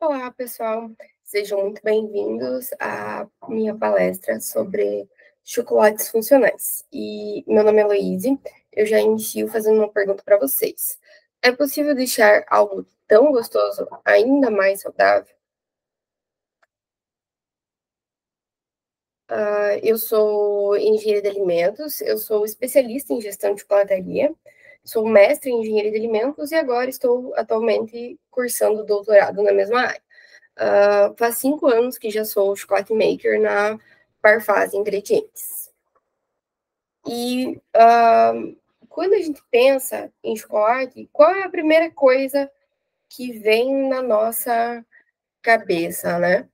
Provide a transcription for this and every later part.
Olá, pessoal. Sejam muito bem-vindos à minha palestra sobre chocolates funcionais. E meu nome é Heloise. Eu já inicio fazendo uma pergunta para vocês. É possível deixar algo tão gostoso ainda mais saudável? Eu sou engenheira de alimentos, eu sou especialista em gestão de chocolataria, sou mestre em engenharia de alimentos e agora estou atualmente cursando doutorado na mesma área. Faz 5 anos que já sou chocolate maker na Parfaz Ingredientes. E quando a gente pensa em chocolate, qual é a primeira coisa que vem na nossa cabeça, né?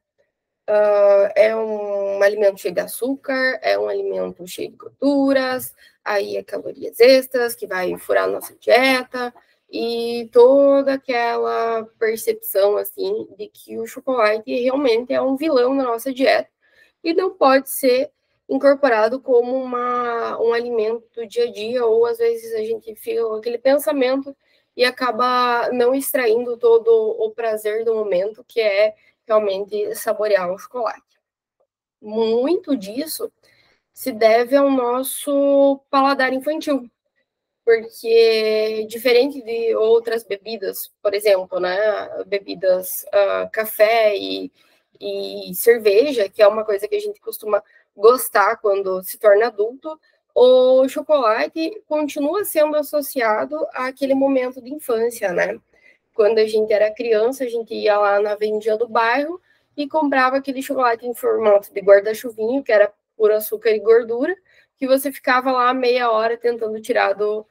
É um alimento cheio de açúcar, é um alimento cheio de gorduras, aí é calorias extras que vai furar a nossa dieta e toda aquela percepção assim de que o chocolate realmente é um vilão na nossa dieta e não pode ser incorporado como um alimento do dia a dia, ou às vezes a gente fica com aquele pensamento e acaba não extraindo todo o prazer do momento, que é realmente saborear um chocolate. Muito disso se deve ao nosso paladar infantil, porque diferente de outras bebidas, por exemplo, né, bebidas café e cerveja, que é uma coisa que a gente costuma gostar quando se torna adulto, o chocolate continua sendo associado àquele momento de infância, né? Quando a gente era criança, a gente ia lá na vendinha do bairro e comprava aquele chocolate em formato de guarda-chuvinho, que era puro açúcar e gordura, que você ficava lá meia hora tentando tirar do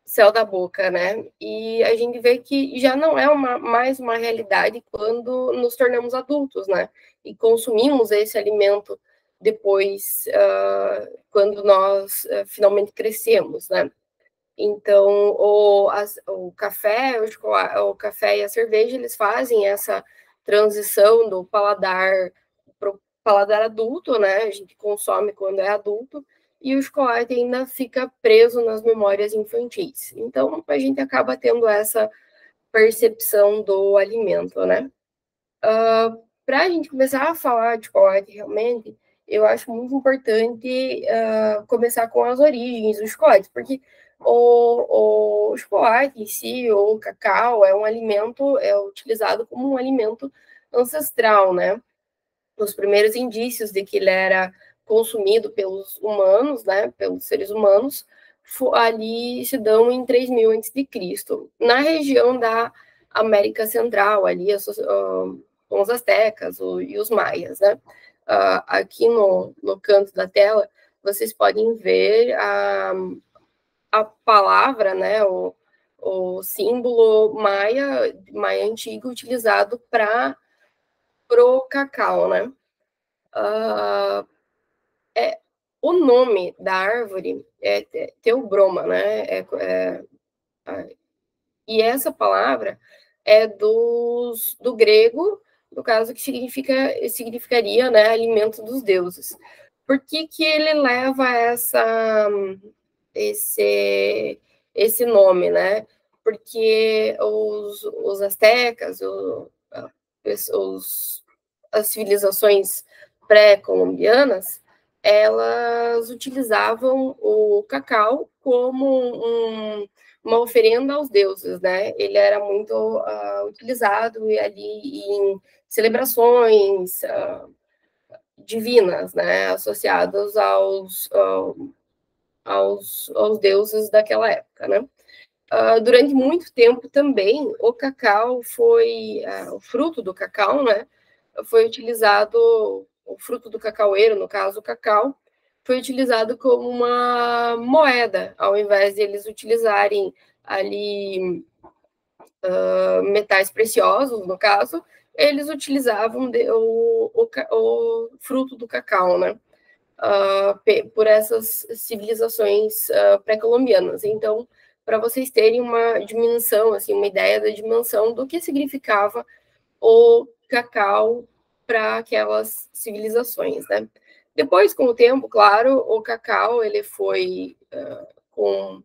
céu da boca, né? E a gente vê que já não é mais uma realidade quando nos tornamos adultos, né? E consumimos esse alimento depois, quando nós finalmente crescemos, né? Então, o café, o café e a cerveja, eles fazem essa transição do paladar para o paladar adulto, né? A gente consome quando é adulto, e o chocolate ainda fica preso nas memórias infantis. Então, a gente acaba tendo essa percepção do alimento, né? Para a gente começar a falar de chocolate realmente, eu acho muito importante começar com as origens do chocolate, porque o chocolate em si, ou o cacau, é um alimento, é utilizado como um alimento ancestral, né? Os primeiros indícios de que ele era consumido pelos humanos, né, pelos seres humanos, ali se dão em 3000 a.C., na região da América Central, ali com os astecas e os maias, né? Aqui no canto da tela, vocês podem ver a palavra, né, o símbolo maia antigo utilizado para pro cacau, né? Uh, o nome da árvore é teobroma, né? E essa palavra é do grego, no caso, que significaria, né, alimento dos deuses. Por que que ele leva esse, esse nome, né? Porque os astecas, as civilizações pré-colombianas, elas utilizavam o cacau como uma oferenda aos deuses, né? Ele era muito utilizado ali em celebrações divinas, né? Associadas aos deuses daquela época, né? Durante muito tempo também o cacau o fruto do cacau, né? Foi utilizado, o fruto do cacaueiro, no caso o cacau, foi utilizado como uma moeda, ao invés de eles utilizarem ali metais preciosos, no caso, eles utilizavam o fruto do cacau, né? Por essas civilizações pré-colombianas. Então, para vocês terem uma dimensão, assim, uma ideia da dimensão do que significava o cacau para aquelas civilizações, né? Depois, com o tempo, claro, o cacau ele foi com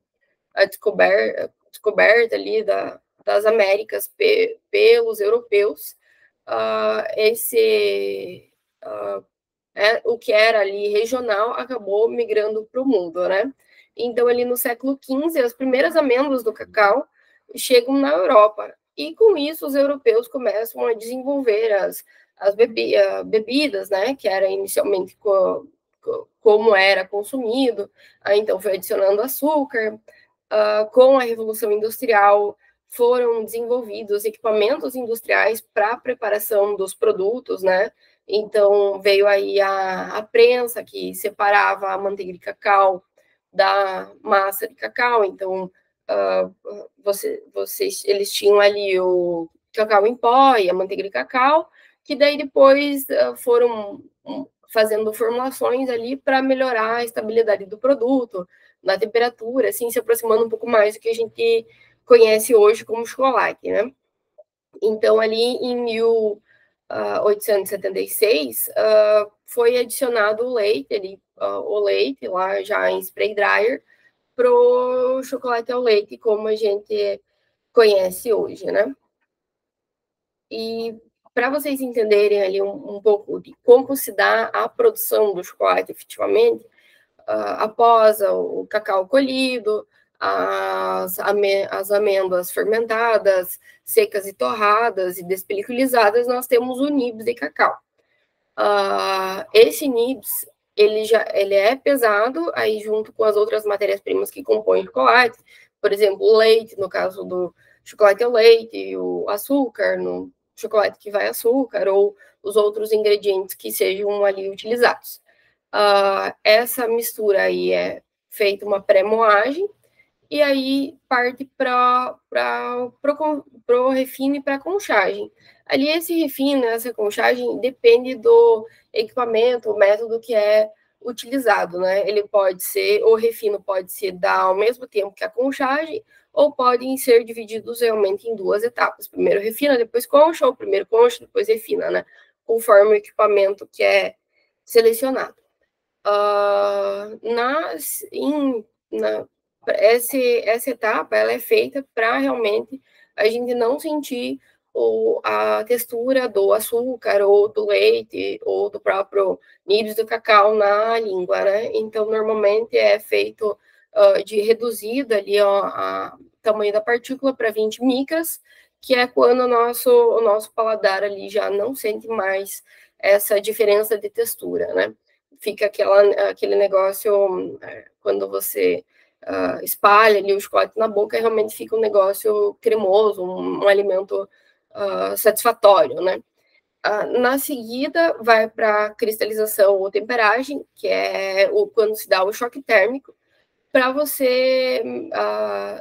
a descoberta ali das Américas pelos europeus, o que era ali regional acabou migrando para o mundo, né? Então, ali no século XV, as primeiras amêndoas do cacau chegam na Europa. E com isso, os europeus começam a desenvolver as bebidas, né? Que era inicialmente como era consumido. Aí, então, foi adicionando açúcar. Com a Revolução Industrial, foram desenvolvidos equipamentos industriais para a preparação dos produtos, né? Então, veio aí a prensa, que separava a manteiga de cacau da massa de cacau. Então, eles tinham ali o cacau em pó e a manteiga de cacau, que daí depois foram fazendo formulações ali para melhorar a estabilidade do produto, na temperatura, assim, se aproximando um pouco mais do que a gente conhece hoje como chocolate, né? Então, ali em 1876, foi adicionado o leite, o leite lá já em spray dryer, para o chocolate ao leite, como a gente conhece hoje, né? E para vocês entenderem ali um pouco de como se dá a produção do chocolate efetivamente, após o cacau colhido, as amêndoas fermentadas, secas e torradas e despeliculizadas, nós temos o nibs de cacau. Esse nibs, ele é pesado, aí junto com as outras matérias-primas que compõem o chocolate, por exemplo, o leite, no caso do chocolate ao leite, o açúcar, no chocolate que vai açúcar, ou os outros ingredientes que sejam ali utilizados. Essa mistura aí é feita uma pré-moagem, e aí parte para o refino e para a conchagem. Ali esse refino, essa conchagem, depende do equipamento, o método que é utilizado, né? Ele pode ser, o refino pode se dar ao mesmo tempo que a conchagem, ou podem ser divididos realmente em duas etapas. Primeiro refina, depois concha, ou primeiro concha, depois refina, né? Conforme o equipamento que é selecionado. Essa etapa ela é feita para realmente a gente não sentir a textura do açúcar ou do leite ou do próprio nibs do cacau na língua, né? Então, normalmente é feito de reduzido ali a tamanho da partícula para 20 micras, que é quando o nosso paladar ali já não sente mais essa diferença de textura, né? Fica aquele negócio, quando você espalha ali o chocolate na boca, realmente fica um negócio cremoso, um alimento satisfatório, né? Na seguida, vai para cristalização ou temperagem, que é quando se dá o choque térmico, para você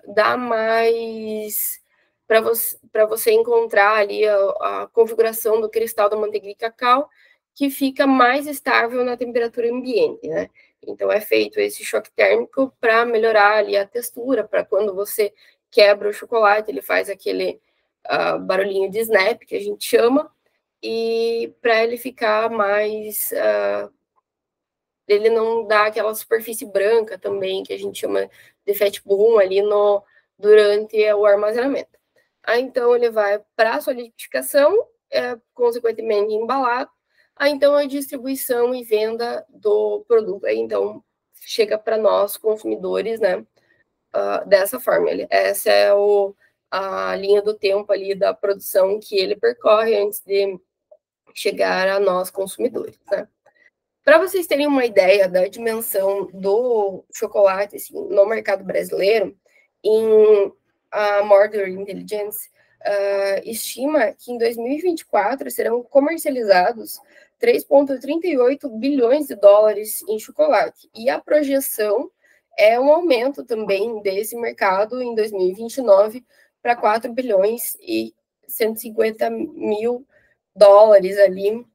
dar mais. Para você encontrar ali a configuração do cristal da manteiga de cacau, que fica mais estável na temperatura ambiente, né? Então, é feito esse choque térmico para melhorar ali a textura, para quando você quebra o chocolate, ele faz aquele barulhinho de snap, que a gente chama, e para ele ficar mais. Ele não dá aquela superfície branca também, que a gente chama de fat bloom ali durante o armazenamento. Aí, então, ele vai para a solidificação, consequentemente embalado. Aí, então, a distribuição e venda do produto. Aí, então, chega para nós, consumidores, né, dessa forma. Essa é a linha do tempo ali da produção que ele percorre antes de chegar a nós, consumidores, né? Para vocês terem uma ideia da dimensão do chocolate assim, no mercado brasileiro, a Mordor Intelligence estima que em 2024 serão comercializados 3,38 bilhões de dólares em chocolate. E a projeção é um aumento também desse mercado em 2029 para 4 bilhões e 150 mil dólares ali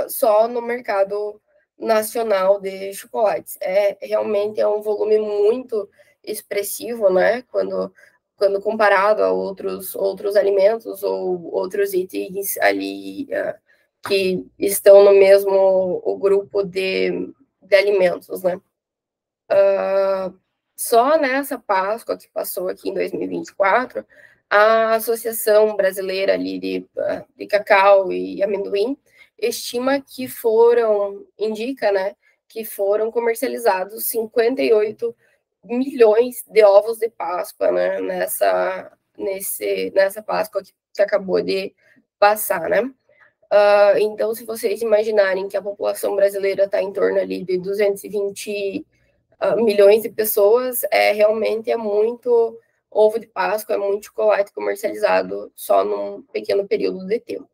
só no mercado nacional de chocolates. Realmente é um volume muito expressivo, né? Quando comparado a outros alimentos ou outros itens ali que estão no mesmo o grupo de alimentos, né? Só nessa Páscoa que passou aqui em 2024, A Associação Brasileira ali de Cacau e Amendoim estima que indica, né, que foram comercializados 58 milhões de ovos de Páscoa, né, nessa Páscoa que acabou de passar, né? Então, se vocês imaginarem que a população brasileira está em torno ali de 220 milhões de pessoas, realmente é muito ovo de Páscoa, é muito chocolate comercializado só num pequeno período de tempo.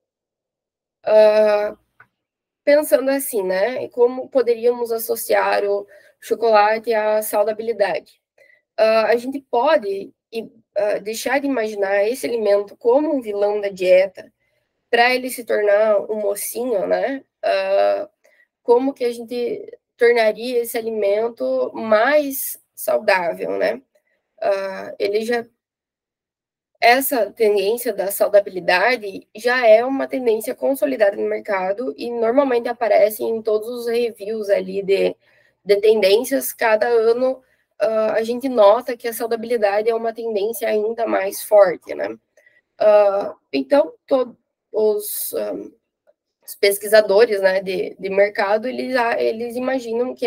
Pensando assim, né? Como poderíamos associar o chocolate à saudabilidade? A gente pode deixar de imaginar esse alimento como um vilão da dieta para ele se tornar um mocinho, né? Como que a gente tornaria esse alimento mais saudável, né? Essa tendência da saudabilidade já é uma tendência consolidada no mercado e normalmente aparece em todos os reviews ali de tendências. Cada ano a gente nota que a saudabilidade é uma tendência ainda mais forte, né? Então, todos os pesquisadores, né, de mercado, eles imaginam que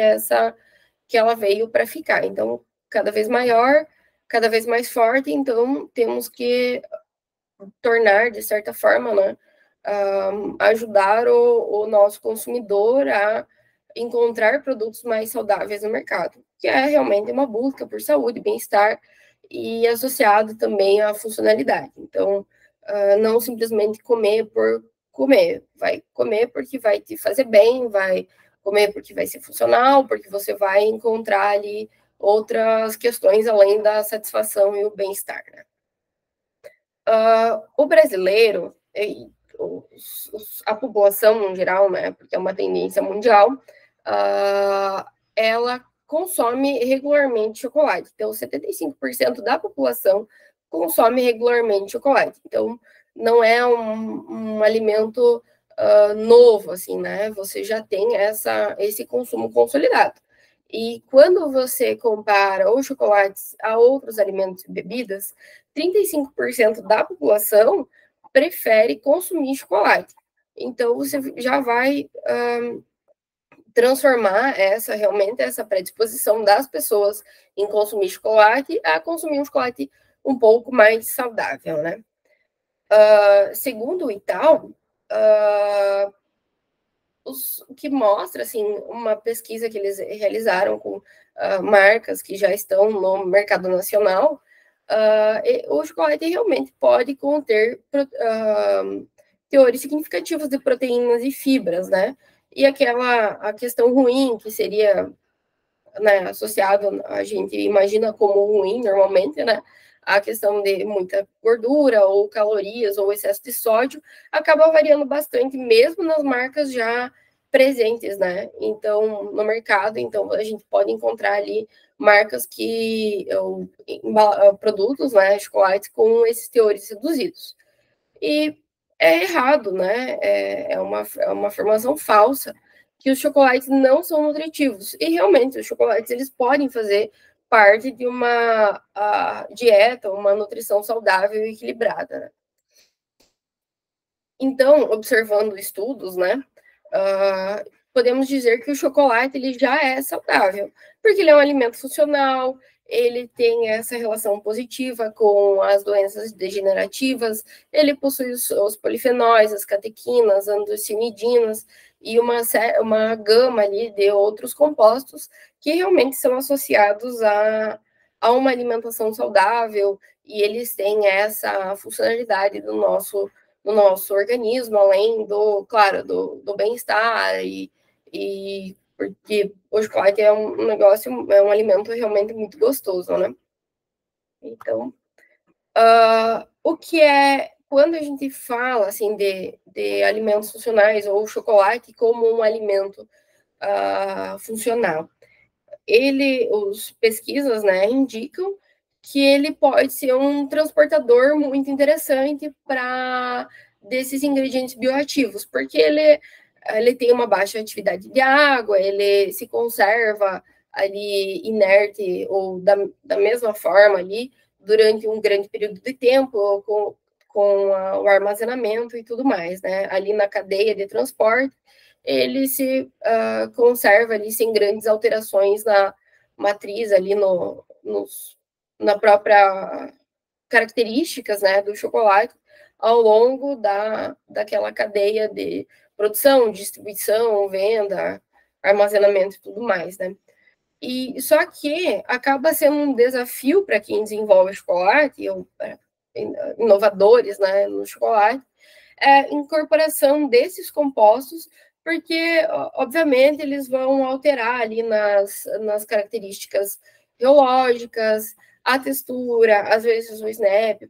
ela veio para ficar. Então, cada vez maior, cada vez mais forte, então temos que tornar, de certa forma, né, ajudar o nosso consumidor a encontrar produtos mais saudáveis no mercado, que é realmente uma busca por saúde, bem-estar e associado também à funcionalidade. Então, não simplesmente comer por comer, vai comer porque vai te fazer bem, vai comer porque vai ser funcional, porque você vai encontrar ali outras questões além da satisfação e o bem-estar, né? O brasileiro, a população em geral, né, porque é uma tendência mundial, ela consome regularmente chocolate. Então, 75% da população consome regularmente chocolate. Então, não é um alimento novo, assim, né? Você já tem esse consumo consolidado. E quando você compara os chocolates a outros alimentos e bebidas, 35% da população prefere consumir chocolate. Então, você já vai transformar realmente essa predisposição das pessoas em consumir chocolate a consumir um chocolate um pouco mais saudável, né? Segundo o Itaú, o que mostra, assim, uma pesquisa que eles realizaram com marcas que já estão no mercado nacional, o chocolate realmente pode conter teores significativos de proteínas e fibras, né? E a questão ruim, que seria, né, associado, a gente imagina como ruim normalmente, né? A questão de muita gordura ou calorias ou excesso de sódio acaba variando bastante, mesmo nas marcas já presentes, né? Então, no mercado, então a gente pode encontrar ali marcas ou produtos, né, chocolates com esses teores reduzidos. E é errado, né? É uma afirmação falsa que os chocolates não são nutritivos. E realmente, os chocolates eles podem fazer parte de uma dieta, uma nutrição saudável e equilibrada, né? Então, observando estudos, né, podemos dizer que o chocolate ele já é saudável, porque ele é um alimento funcional, ele tem essa relação positiva com as doenças degenerativas, ele possui os polifenóis, as catequinas, andocimidinas e uma gama ali de outros compostos que realmente são associados a uma alimentação saudável e eles têm essa funcionalidade do nosso organismo, além claro, do bem-estar e porque o chocolate é um negócio, é um alimento realmente muito gostoso, né? Então, quando a gente fala, assim, de alimentos funcionais ou chocolate como um alimento funcional, os pesquisas, né, indicam que ele pode ser um transportador muito interessante desses ingredientes bioativos, porque ele tem uma baixa atividade de água, ele se conserva ali inerte ou da mesma forma ali durante um grande período de tempo, com o armazenamento e tudo mais, né? Ali na cadeia de transporte, ele se conserva ali sem grandes alterações na matriz, ali na própria características, né, do chocolate ao longo daquela cadeia de produção, distribuição, venda, armazenamento e tudo mais, né? E só que acaba sendo um desafio para quem desenvolve chocolate, ou inovadores, né, no chocolate, incorporação desses compostos, porque, obviamente, eles vão alterar ali nas características biológicas, a textura, às vezes o snap,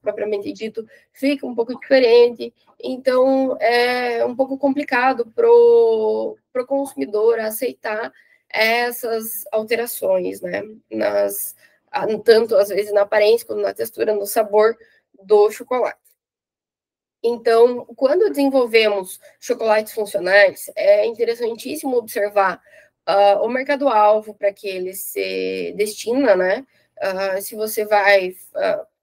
propriamente dito, fica um pouco diferente, então é um pouco complicado para o consumidor aceitar essas alterações, né, tanto às vezes na aparência, como na textura, no sabor do chocolate. Então, quando desenvolvemos chocolates funcionais, é interessantíssimo observar o mercado-alvo para que ele se destina, né? Se você vai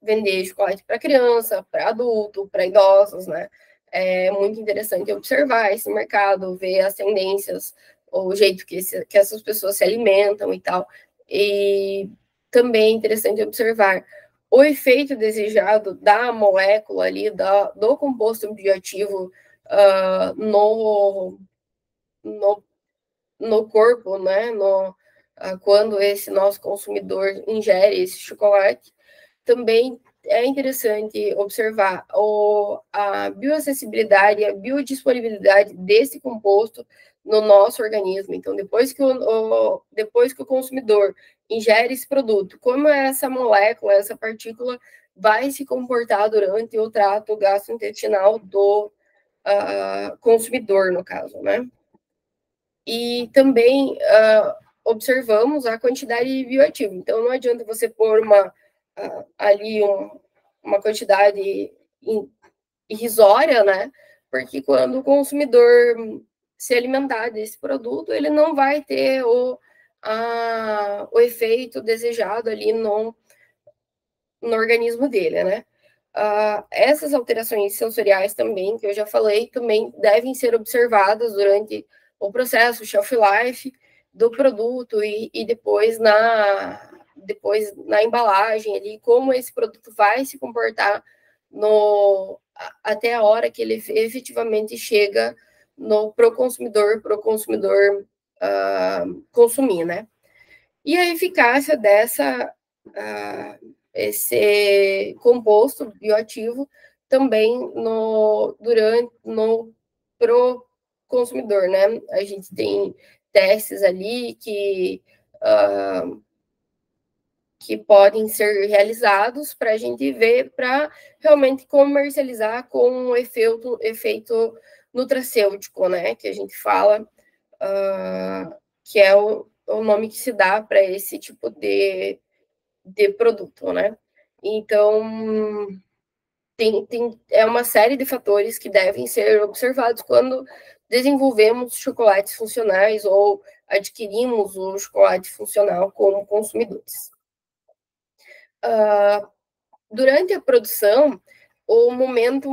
vender chocolate para criança, para adulto, para idosos, né? É muito interessante observar esse mercado, ver as tendências, o jeito que essas pessoas se alimentam e tal. E também é interessante observar o efeito desejado da molécula ali, do composto bioativo no corpo, né? Quando esse nosso consumidor ingere esse chocolate. Também é interessante observar a bioacessibilidade e a biodisponibilidade desse composto no nosso organismo. Então, depois que o consumidor ingere esse produto, como essa molécula, essa partícula vai se comportar durante o trato gastrointestinal do consumidor, no caso, né? E também observamos a quantidade de bioativo. Então, não adianta você pôr ali uma quantidade irrisória, né? Porque quando o consumidor se alimentar desse produto, ele não vai ter o efeito desejado ali no organismo dele, né? Essas alterações sensoriais também, que eu já falei, também devem ser observadas durante o processo shelf life do produto e depois na embalagem ali, como esse produto vai se comportar até a hora que ele efetivamente chega pro consumidor consumir, né? E a eficácia esse composto bioativo também pro consumidor, né? A gente tem testes ali que podem ser realizados para a gente ver, para realmente comercializar com um efeito nutracêutico, né? Que a gente fala, que é o nome que se dá para esse tipo de produto, né? Então, é uma série de fatores que devem ser observados quando desenvolvemos chocolates funcionais ou adquirimos o chocolate funcional como consumidores. Durante a produção, o momento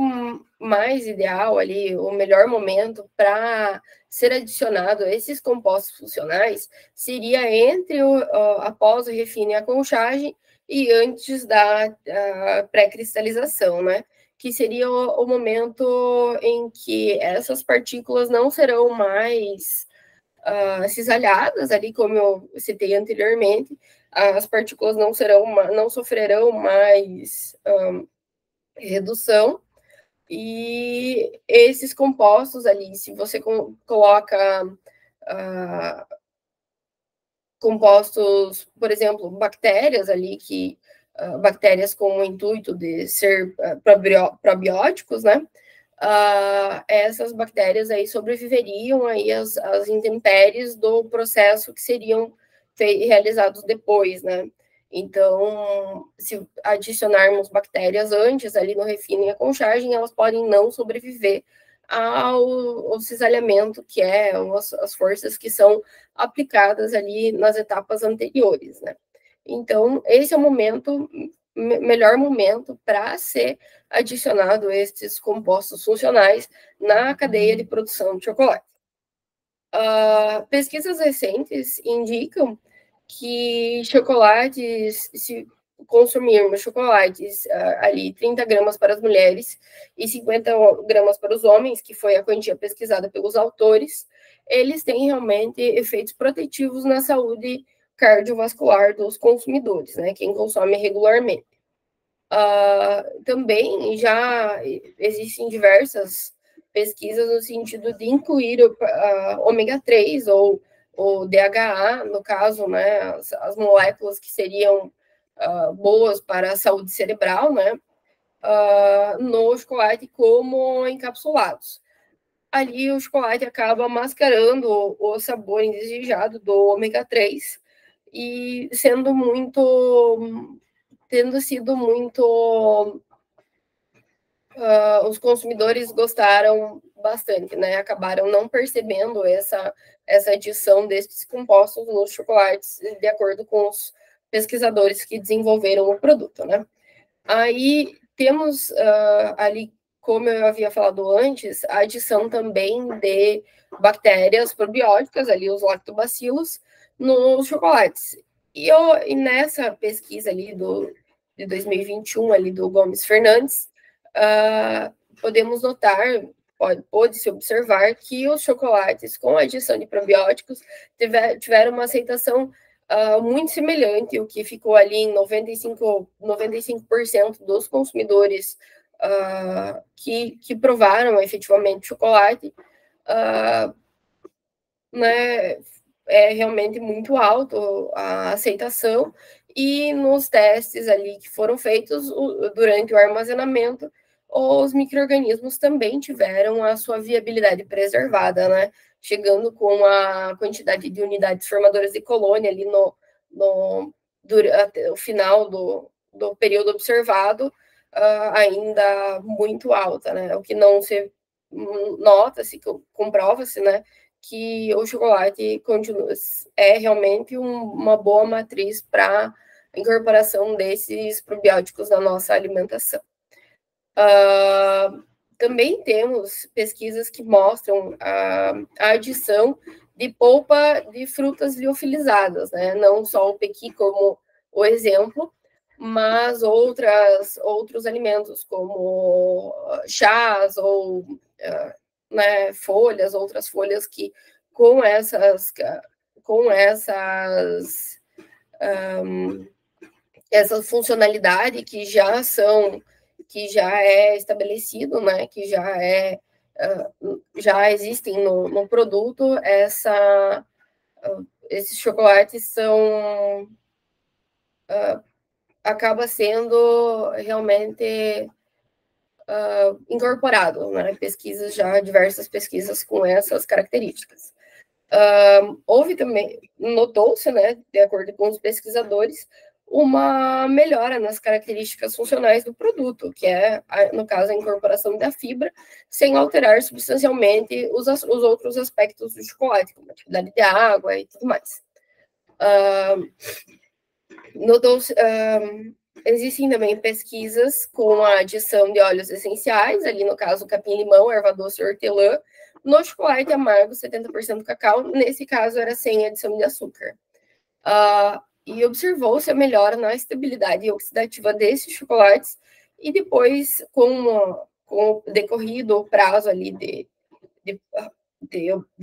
mais ideal ali, o melhor momento para ser adicionado a esses compostos funcionais seria após o refino e a conchagem e antes da pré-cristalização, né? Que seria o momento em que essas partículas não serão mais cisalhadas ali, como eu citei anteriormente, as partículas não sofrerão mais redução, e esses compostos ali, se você coloca compostos, por exemplo, bactérias ali, bactérias com o intuito de ser probióticos, né? Essas bactérias aí sobreviveriam aí às intempéries do processo que seriam realizados depois, né? Então, se adicionarmos bactérias antes ali no refino e a conchagem, elas podem não sobreviver ao cisalhamento, que é as forças que são aplicadas ali nas etapas anteriores, né? Então, esse é o momento melhor momento para ser adicionado esses compostos funcionais na cadeia de produção de chocolate. Pesquisas recentes indicam que chocolates, se consumirmos chocolates ali 30 gramas para as mulheres e 50 gramas para os homens, que foi a quantia pesquisada pelos autores, eles têm realmente efeitos protetivos na saúde cardiovascular dos consumidores, né? Quem consome regularmente. Também já existem diversas pesquisas no sentido de incluir o ômega 3 ou o DHA, no caso, né, as moléculas que seriam boas para a saúde cerebral, né, no chocolate como encapsulados. Ali o chocolate acaba mascarando o sabor indesejado do ômega 3 e tendo sido muito os consumidores gostaram bastante, né? Acabaram não percebendo essa adição desses compostos nos chocolates, de acordo com os pesquisadores que desenvolveram o produto, né? Aí temos ali, como eu havia falado antes, a adição também de bactérias probióticas, ali os lactobacilos, nos chocolates. E nessa pesquisa ali de 2021, ali do Gomes Fernandes, podemos notar, pode-se observar que os chocolates com adição de probióticos tiveram uma aceitação muito semelhante, o que ficou ali em 95% dos consumidores que provaram efetivamente chocolate, né, é realmente muito alto a aceitação, e nos testes ali que foram feitos durante o armazenamento, os micro-organismos também tiveram a sua viabilidade preservada, né? Chegando com a quantidade de unidades formadoras de colônia ali durante o final do período observado, ainda muito alta, né? O que não se nota-se, comprova-se, né? Que o chocolate é realmente uma boa matriz para incorporação desses probióticos na nossa alimentação. Também temos pesquisas que mostram a adição de polpa de frutas liofilizadas, né? Não só o pequi como o exemplo, mas outros alimentos, como chás ou né, folhas, outras folhas que com essa funcionalidade que já é estabelecido, né, que já existem no produto, esses chocolates acaba sendo realmente incorporado, né? Diversas pesquisas com essas características. Houve também, notou-se, né, de acordo com os pesquisadores, uma melhora nas características funcionais do produto, que é, no caso, a incorporação da fibra, sem alterar substancialmente os outros aspectos do chocolate, como a atividade de água e tudo mais. Existem também pesquisas com a adição de óleos essenciais, ali no caso capim-limão, erva doce e hortelã, no chocolate amargo, 70% cacau, nesse caso era sem adição de açúcar. E observou-se a melhora na estabilidade oxidativa desses chocolates, e depois, com o decorrido prazo ali de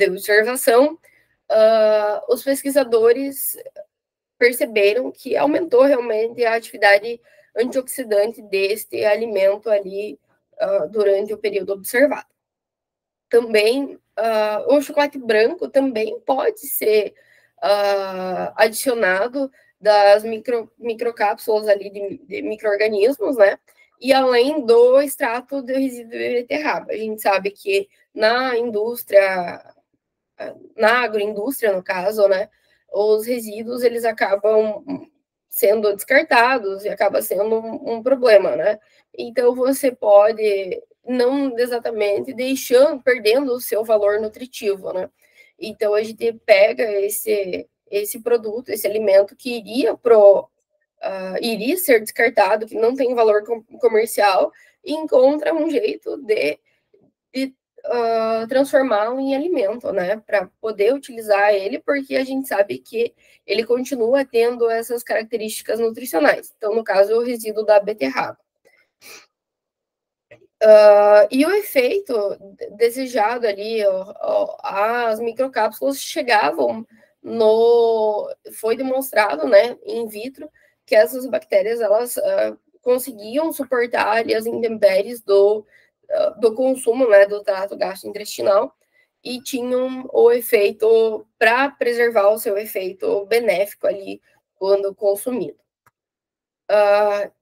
observação, os pesquisadores perceberam que aumentou realmente a atividade antioxidante deste alimento ali durante o período observado. Também, o chocolate branco também pode ser adicionado das microcápsulas ali de micro-organismos, né? E além do extrato do resíduo de beterraba. A gente sabe que na agroindústria, no caso, né? Os resíduos, eles acabam sendo descartados e acaba sendo um problema, né? Então, você pode, não exatamente, perdendo o seu valor nutritivo, né? Então, a gente pega esse produto, esse alimento que iria iria ser descartado, que não tem valor comercial, e encontra um jeito de transformá-lo em alimento, né, para poder utilizar ele, porque a gente sabe que ele continua tendo essas características nutricionais. Então, no caso, o resíduo da beterraba. E o efeito desejado ali, as microcápsulas chegavam foi demonstrado, né, in vitro, que essas bactérias, elas conseguiam suportar ali as intempéries do consumo, né, do trato gastrointestinal, e tinham o efeito, para preservar o seu efeito benéfico ali, quando consumido.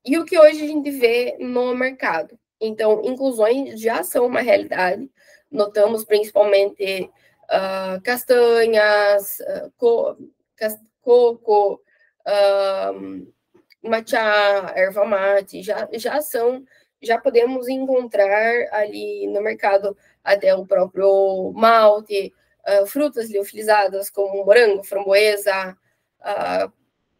E o que hoje a gente vê no mercado? Então, inclusões já são uma realidade. Notamos principalmente castanhas, coco, matcha, erva mate, já podemos encontrar ali no mercado até o próprio malte, frutas liofilizadas como morango, framboesa,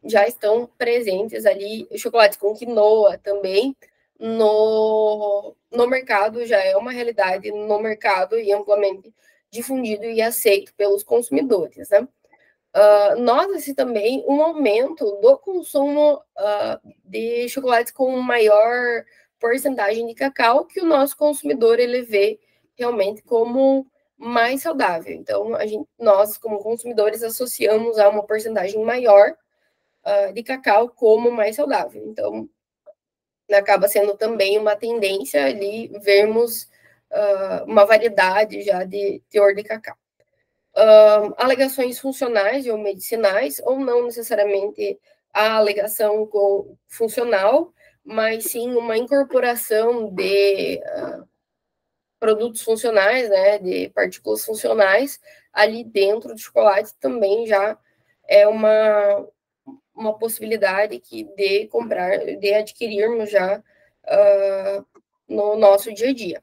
já estão presentes ali, chocolate com quinoa também, no mercado, já é uma realidade no mercado e amplamente difundido e aceito pelos consumidores, né? Nota-se também um aumento do consumo de chocolates com maior porcentagem de cacau, que o nosso consumidor ele vê realmente como mais saudável. Então, nós, como consumidores, associamos a uma porcentagem maior de cacau como mais saudável. Então, acaba sendo também uma tendência ali vermos uma variedade já de teor de cacau. Alegações funcionais ou medicinais, ou não necessariamente a alegação funcional, mas sim uma incorporação de produtos funcionais, né, de partículas funcionais ali dentro do chocolate também já é uma possibilidade de adquirirmos já no nosso dia a dia.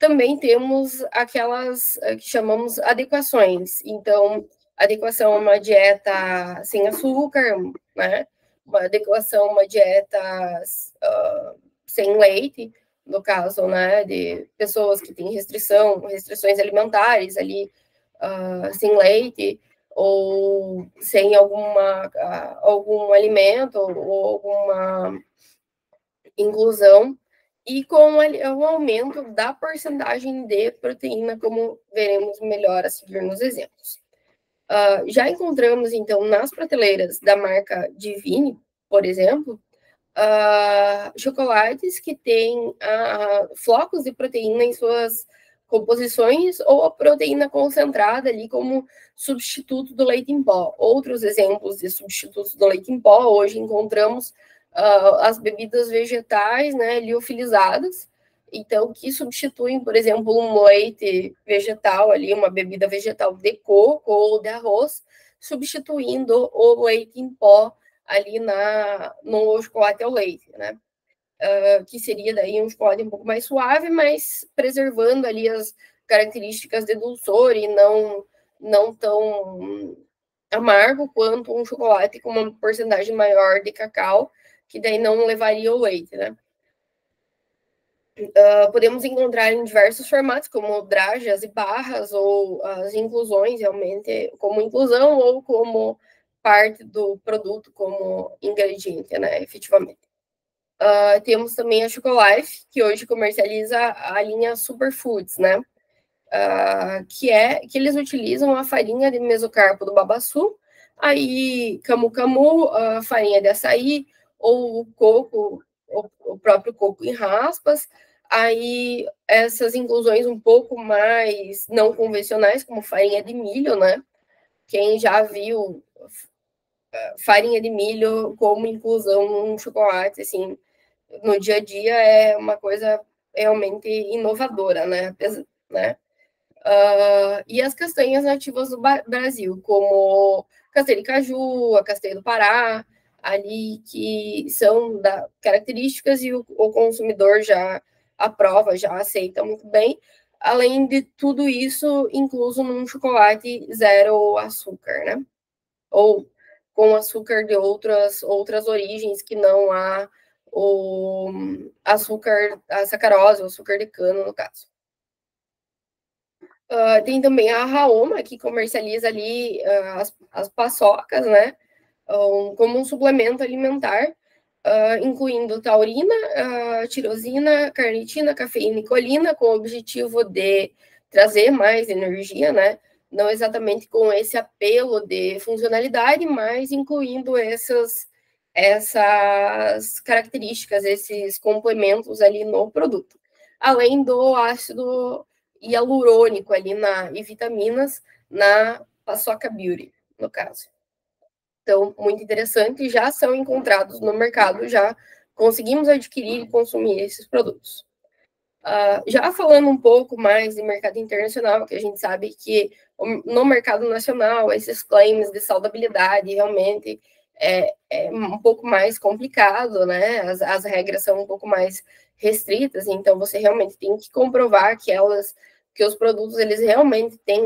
Também temos aquelas que chamamos adequações. Então, adequação a uma dieta sem açúcar, né? Uma adequação a uma dieta sem leite, no caso, né, de pessoas que têm restrições alimentares ali, sem leite, ou sem algum alimento, ou alguma inclusão, e com o aumento da porcentagem de proteína, como veremos melhor a seguir nos exemplos. Já encontramos, então, nas prateleiras da marca Divine, por exemplo, chocolates que têm flocos de proteína em suas composições, ou a proteína concentrada ali como substituto do leite em pó. Outros exemplos de substitutos do leite em pó, hoje encontramos as bebidas vegetais, né, liofilizadas, então, que substituem, por exemplo, um leite vegetal ali, uma bebida vegetal de coco ou de arroz, substituindo o leite em pó ali no chocolate ao leite, né? Que seria daí um chocolate um pouco mais suave, mas preservando ali as características de dulçor e não tão amargo quanto um chocolate com uma porcentagem maior de cacau, que daí não levaria o leite, né? Podemos encontrar em diversos formatos, como drajas e barras, ou as inclusões, realmente, como inclusão ou como parte do produto, como ingrediente, né, efetivamente. Temos também a Chocolife, que hoje comercializa a linha Superfoods, né, que eles utilizam a farinha de mesocarpo do babaçu, aí camu-camu, farinha de açaí, ou o coco, o próprio coco em raspas, aí essas inclusões um pouco mais não convencionais, como farinha de milho, né? Quem já viu farinha de milho como inclusão num chocolate, assim, no dia a dia é uma coisa realmente inovadora, né? E as castanhas nativas do Brasil, como castanha de caju, a castanha do Pará, ali que são características e o consumidor já aprova, já aceita muito bem, além de tudo isso incluso num chocolate zero açúcar, né? Ou com açúcar de outras origens que não o açúcar, a sacarose, o açúcar de cana, no caso. Tem também a Raoma, que comercializa ali as paçocas, né? Como um suplemento alimentar, incluindo taurina, tirosina, carnitina, cafeína e colina, com o objetivo de trazer mais energia, né? Não exatamente com esse apelo de funcionalidade, mas incluindo essas características, esses complementos ali no produto. Além do ácido hialurônico ali e vitaminas na Paçoca Beauty, no caso. Então, muito interessante, já são encontrados no mercado, já conseguimos adquirir e consumir esses produtos. Já falando um pouco mais de mercado internacional, que a gente sabe que no mercado nacional, esses claims de saudabilidade realmente é um pouco mais complicado, né? As regras são um pouco mais restritas, então você realmente tem que comprovar que os produtos eles realmente têm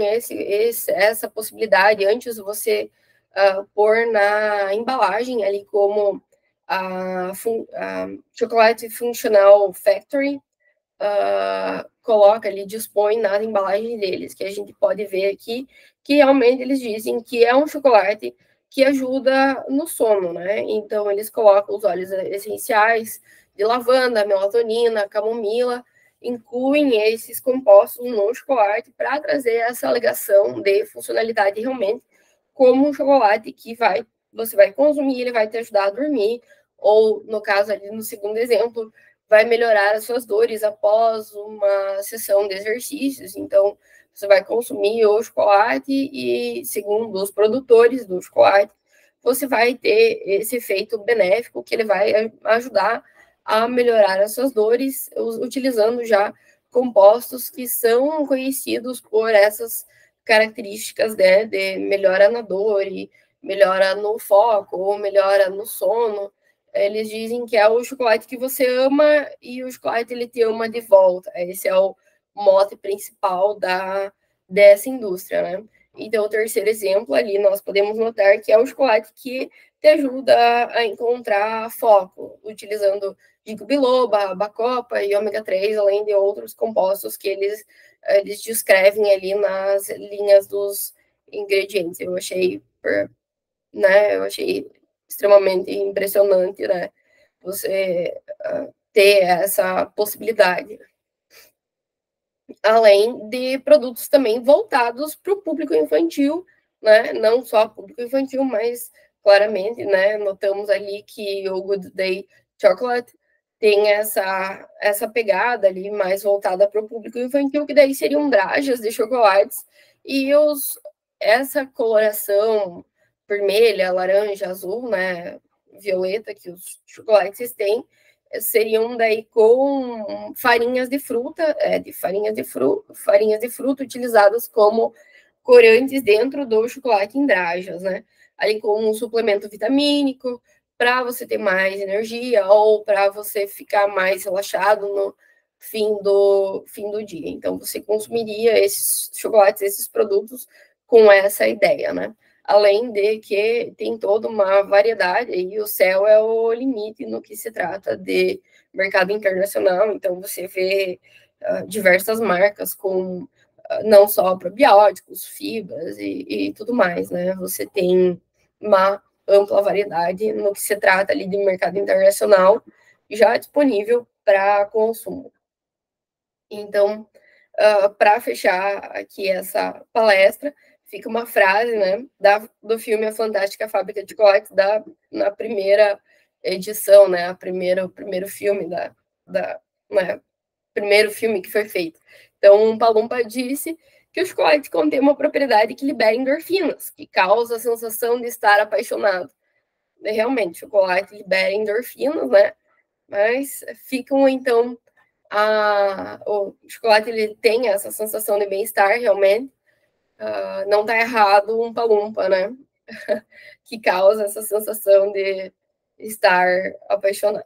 essa possibilidade antes de você pôr na embalagem ali como a Chocolate Functional Factory, coloca ali, dispõe na embalagem deles, que a gente pode ver aqui, que realmente eles dizem que é um chocolate que ajuda no sono, né? Então, eles colocam os óleos essenciais de lavanda, melatonina, camomila, incluem esses compostos no chocolate para trazer essa alegação de funcionalidade realmente como um chocolate que você vai consumir, ele vai te ajudar a dormir, ou, no caso ali, no segundo exemplo, vai melhorar as suas dores após uma sessão de exercícios. Então, você vai consumir o chocolate e, segundo os produtores do chocolate, você vai ter esse efeito benéfico que ele vai ajudar a melhorar as suas dores, utilizando já compostos que são conhecidos por essas características, né, de melhora na dor, e melhora no foco, ou melhora no sono. Eles dizem que é o chocolate que você ama e o chocolate ele te ama de volta. Esse é o mote principal dessa indústria, né? Então, o terceiro exemplo ali, nós podemos notar que é o chocolate que te ajuda a encontrar foco, utilizando ginkgo biloba, bacopa e ômega 3, além de outros compostos que eles descrevem ali nas linhas dos ingredientes. Eu achei extremamente impressionante, né? Você ter essa possibilidade. Além de produtos também voltados para o público infantil, né? Não só público infantil, mas claramente, né? Notamos ali que o Good Day Chocolate tem essa pegada ali mais voltada para o público infantil, que daí seriam drajas de chocolates, e essa coloração vermelha, laranja, azul, né, violeta que os chocolates têm, seriam daí com farinhas de fruta, farinhas de fruta utilizadas como corantes dentro do chocolate em drajas, né? Ali com um suplemento vitamínico para você ter mais energia ou para você ficar mais relaxado no fim do dia. Então você consumiria esses chocolates, esses produtos com essa ideia, né? Além de que tem toda uma variedade, e o céu é o limite no que se trata de mercado internacional, então você vê diversas marcas com não só probióticos, fibras e tudo mais, né? Você tem uma ampla variedade no que se trata ali de mercado internacional já disponível para consumo. Então, para fechar aqui essa palestra, fica uma frase, né, do filme A Fantástica Fábrica de Chocolates, na primeira edição, né, o primeiro filme né, primeiro filme que foi feito. Então, um Palumpa disse que o chocolate contém uma propriedade que libera endorfinas, que causa a sensação de estar apaixonado. E, realmente, o chocolate libera endorfinas, né, mas ficam, então, o chocolate ele tem essa sensação de bem-estar, realmente. Não está errado um palumpa, né? Que causa essa sensação de estar apaixonado.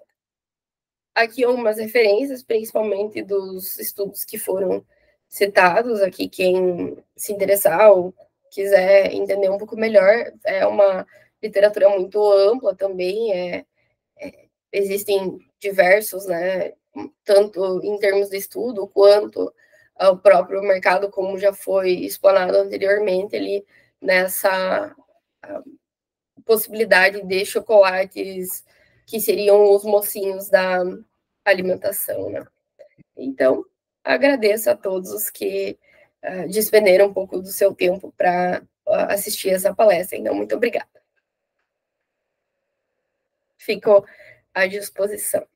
Aqui algumas referências, principalmente dos estudos que foram citados aqui, quem se interessar ou quiser entender um pouco melhor, é uma literatura muito ampla também, existem diversos, né, tanto em termos de estudo, quanto o próprio mercado, como já foi explanado anteriormente, ali, nessa possibilidade de chocolates que seriam os mocinhos da alimentação, né. Então, agradeço a todos os que despenderam um pouco do seu tempo para assistir essa palestra. Então, muito obrigada. Fico à disposição.